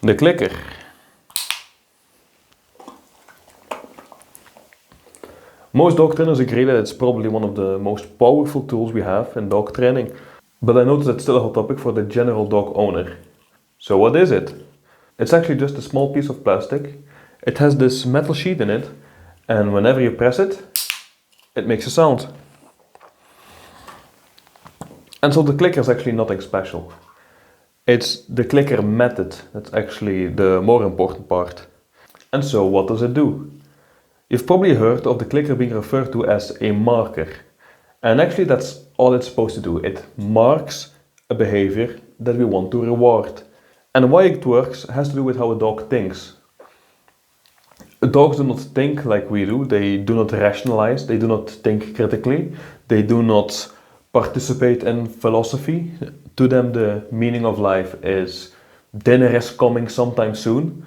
De clicker. Most dog trainers agree that it's probably one of the most powerful tools we have in dog training, but I notice it's still a hot topic for the general dog owner. So what is it? It's actually just a small piece of plastic. It has this metal sheet in it, and whenever you press it, it makes a sound. And so the clicker is actually nothing special. It's the clicker method that's actually the more important part. And so what does it do? You've probably heard of the clicker being referred to as a marker. And actually that's all it's supposed to do. It marks a behavior that we want to reward. And why it works has to do with how a dog thinks. Dogs do not think like we do. They do not rationalize. They do not think critically. They do not participate in philosophy. To them, the meaning of life is dinner is coming sometime soon.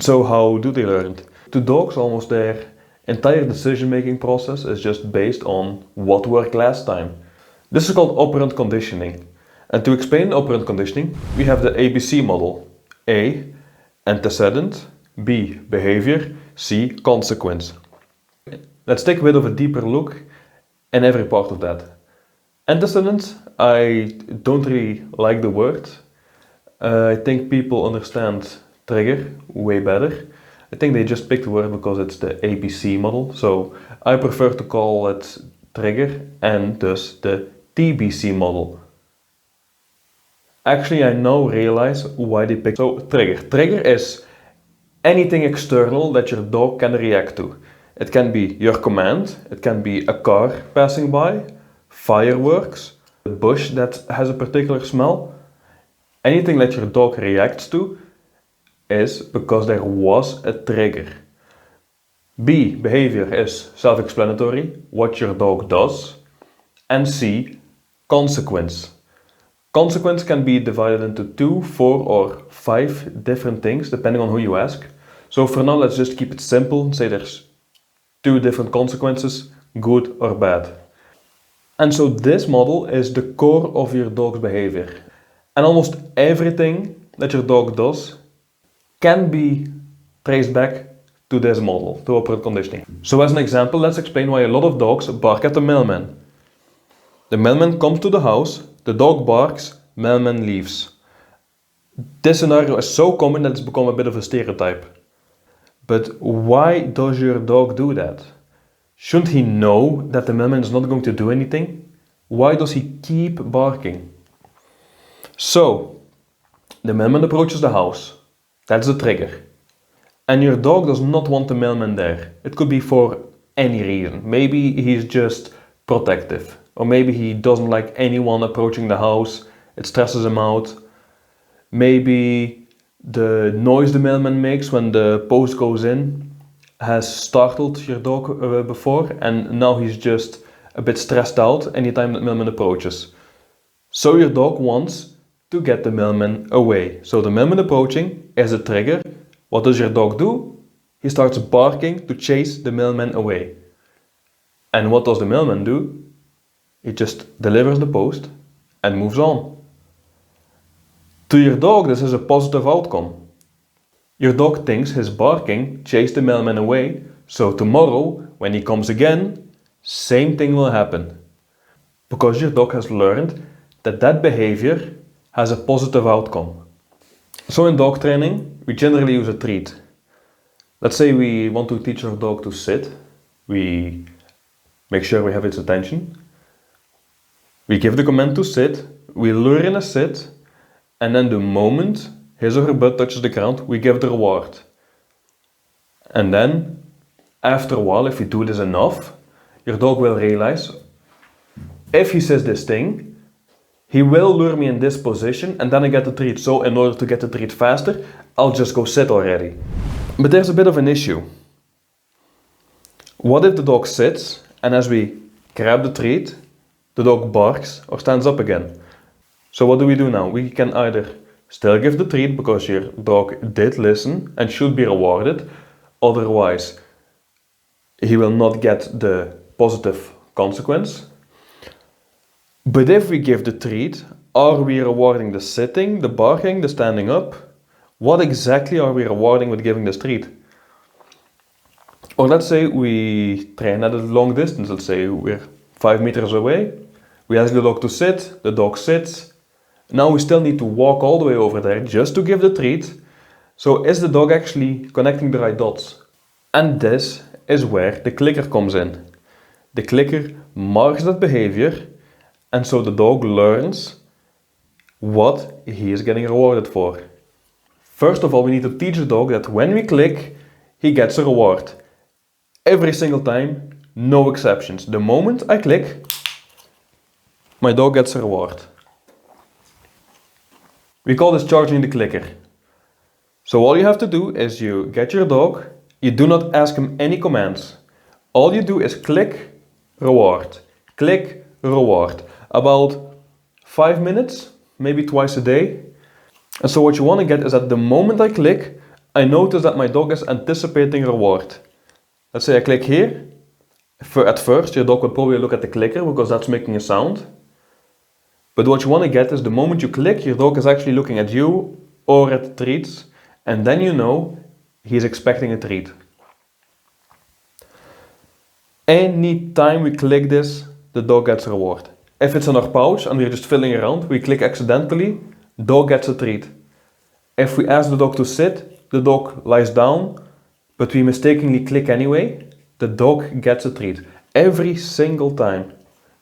So how do they learn? To dogs, almost their entire decision-making process is just based on what worked last time. This is called operant conditioning. And to explain operant conditioning, we have the ABC model. A, antecedent. B, behavior. C, consequence. Let's take a bit of a deeper look in every part of that. Antecedent, I don't really like the word. I think people understand trigger way better. I think they just picked the word because it's the ABC model. So I prefer to call it trigger and thus the TBC model. Actually, I now realize why they picked. So trigger. Trigger is anything external that your dog can react to. It can be your command, it can be a car passing by, fireworks, a bush that has a particular smell. Anything that your dog reacts to is because there was a trigger. B, behavior is self-explanatory, what your dog does. And C, consequence. Consequence can be divided into 2, 4 or 5 different things depending on who you ask. So for now let's just keep it simple and say there's 2 different consequences, good or bad. And so this model is the core of your dog's behavior. And almost everything that your dog does can be traced back to this model, to operant conditioning. So as an example, let's explain why a lot of dogs bark at the mailman. The mailman comes to the house, the dog barks, mailman leaves. This scenario is so common that it's become a bit of a stereotype. But why does your dog do that? Shouldn't he know that the mailman is not going to do anything? Why does he keep barking? So, the mailman approaches the house. That's the trigger. And your dog does not want the mailman there. It could be for any reason. Maybe he's just protective. Or maybe he doesn't like anyone approaching the house. It stresses him out. Maybe the noise the mailman makes when the post goes in has startled your dog before, and now he's just a bit stressed out anytime the mailman approaches. So your dog wants to get the mailman away. So the mailman approaching is a trigger. What does your dog do? He starts barking to chase the mailman away. And what does the mailman do? He just delivers the post and moves on. To your dog, this is a positive outcome. Your dog thinks his barking chased the mailman away, so tomorrow, when he comes again, same thing will happen. Because your dog has learned that that behavior has a positive outcome. So in dog training, we generally use a treat. Let's say we want to teach our dog to sit. We make sure we have its attention. We give the command to sit, we lure in a sit, and then the moment his or her butt touches the ground, we give the reward. And then, after a while, if we do this enough, your dog will realize, if he says this thing, he will lure me in this position and then I get the treat. So in order to get the treat faster, I'll just go sit already. But there's a bit of an issue. What if the dog sits and as we grab the treat, the dog barks or stands up again? So what do we do now? We can either still give the treat because your dog did listen and should be rewarded. Otherwise, he will not get the positive consequence. But if we give the treat, are we rewarding the sitting, the barking, the standing up? What exactly are we rewarding with giving this treat? Or let's say we train at a long distance. Let's say we're 5 meters away. We ask the dog to sit, the dog sits. Now we still need to walk all the way over there just to give the treat. So is the dog actually connecting the right dots? And this is where the clicker comes in. The clicker marks that behavior, and so the dog learns what he is getting rewarded for. First of all, we need to teach the dog that when we click, he gets a reward. Every single time, no exceptions. The moment I click, my dog gets a reward. We call this charging the clicker. So all you have to do is you get your dog, you do not ask him any commands. All you do is click, reward, click, reward. About 5 minutes, maybe twice a day. And so what you want to get is that the moment I click, I notice that my dog is anticipating reward. Let's say I click here. At first, your dog will probably look at the clicker because that's making a sound. But what you want to get is the moment you click, your dog is actually looking at you or at the treats, and then you know he's expecting a treat. Any time we click this, the dog gets a reward. If it's in our pouch and we're just fiddling around, we click accidentally, dog gets a treat. If we ask the dog to sit, the dog lies down, but we mistakenly click anyway, the dog gets a treat. Every single time.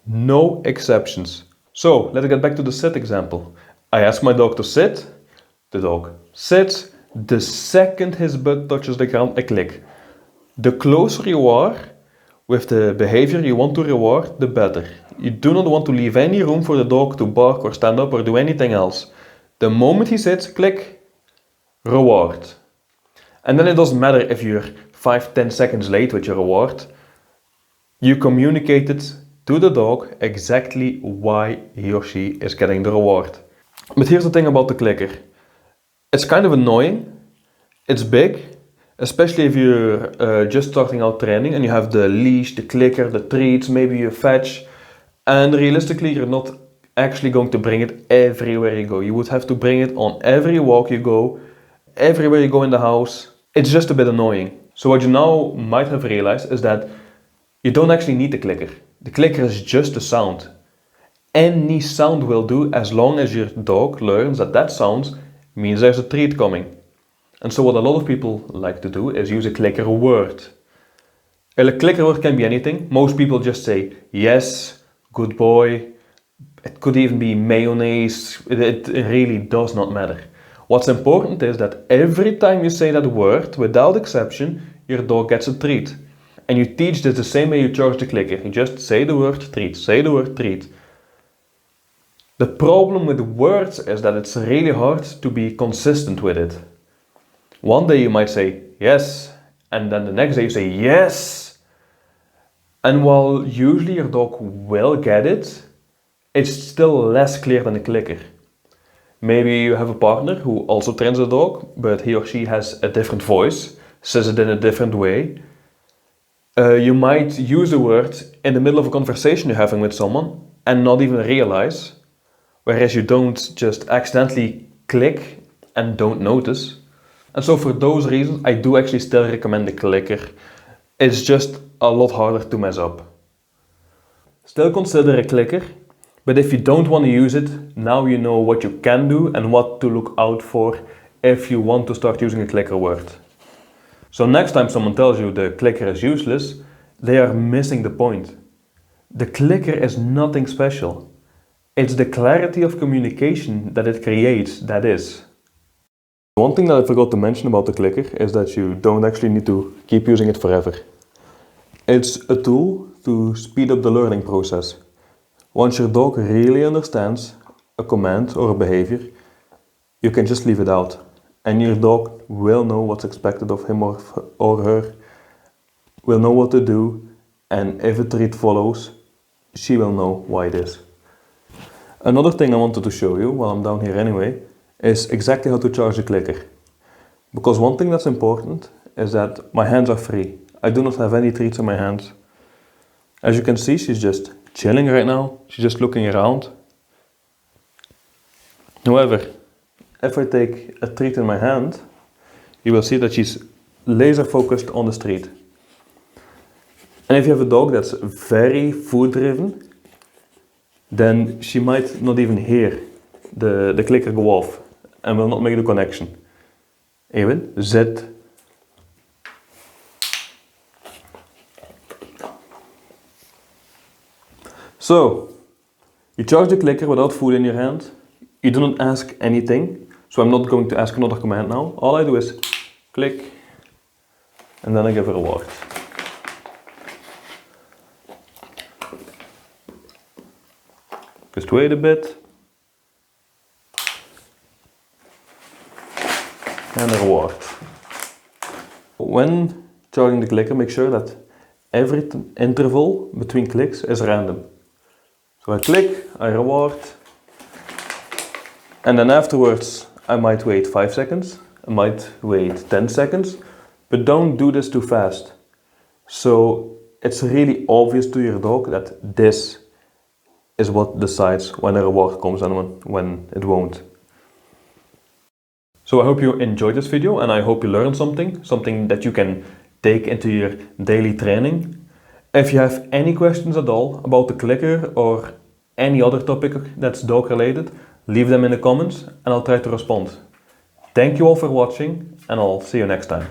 No exceptions. So, let's get back to the sit example. I ask my dog to sit, the dog sits, the second his butt touches the ground, I click. The closer you are with the behavior you want to reward, the better. You do not want to leave any room for the dog to bark or stand up or do anything else. The moment he sits, click, reward. And then it doesn't matter if you're 5-10 seconds late with your reward. You communicated to the dog exactly why he or she is getting the reward. But here's the thing about the clicker. It's kind of annoying. It's big, especially if you're just starting out training and you have the leash, the clicker, the treats, maybe you fetch. And realistically, you're not actually going to bring it everywhere you go. You would have to bring it on every walk you go, everywhere you go in the house. It's just a bit annoying. So what you now might have realized is that you don't actually need the clicker. The clicker is just a sound. Any sound will do as long as your dog learns that that sound means there's a treat coming. And so what a lot of people like to do is use a clicker word. A clicker word can be anything. Most people just say yes, good boy. It could even be mayonnaise. It really does not matter. What's important is that every time you say that word, without exception, your dog gets a treat. And you teach this the same way you charge the clicker. You just say the word treat, say the word treat. The problem with words is that it's really hard to be consistent with it. One day you might say yes, and then the next day you say yes. And while usually your dog will get it, it's still less clear than a clicker. Maybe you have a partner who also trains a dog, but he or she has a different voice, says it in a different way. You might use a word in the middle of a conversation you're having with someone and not even realize, whereas you don't just accidentally click and don't notice. And so for those reasons, I do actually still recommend the clicker. It's just a lot harder to mess up. Still consider a clicker, but if you don't want to use it, now you know what you can do and what to look out for if you want to start using a clicker word. So next time someone tells you the clicker is useless, they are missing the point. The clicker is nothing special. It's the clarity of communication that it creates that is. One thing that I forgot to mention about the clicker is that you don't actually need to keep using it forever. It's a tool to speed up the learning process. Once your dog really understands a command or a behavior, you can just leave it out. And your dog will know what's expected of him or her, will know what to do, and if a treat follows, she will know why it is. Another thing I wanted to show you, while I'm down here anyway, is exactly how to charge the clicker. Because one thing that's important is that my hands are free. I do not have any treats in my hands. As you can see, she's just chilling right now. She's just looking around. However, if I take a treat in my hand, you will see that she's laser focused on the street. And if you have a dog that's very food driven, then she might not even hear the clicker go off and will not make the connection. Even zit. So, you charge the clicker without food in your hand. You do not ask anything. So I'm not going to ask another command now. All I do is click and then I give a reward. Just wait a bit. And a reward. When charging the clicker, make sure that every interval between clicks is random. So I click, I reward, and then afterwards I might wait 5 seconds, I might wait 10 seconds, but don't do this too fast. So it's really obvious to your dog that this is what decides when a reward comes and when it won't. So I hope you enjoyed this video and I hope you learned something that you can take into your daily training. If you have any questions at all about the clicker or any other topic that's dog related, leave them in the comments and I'll try to respond. Thank you all for watching and I'll see you next time.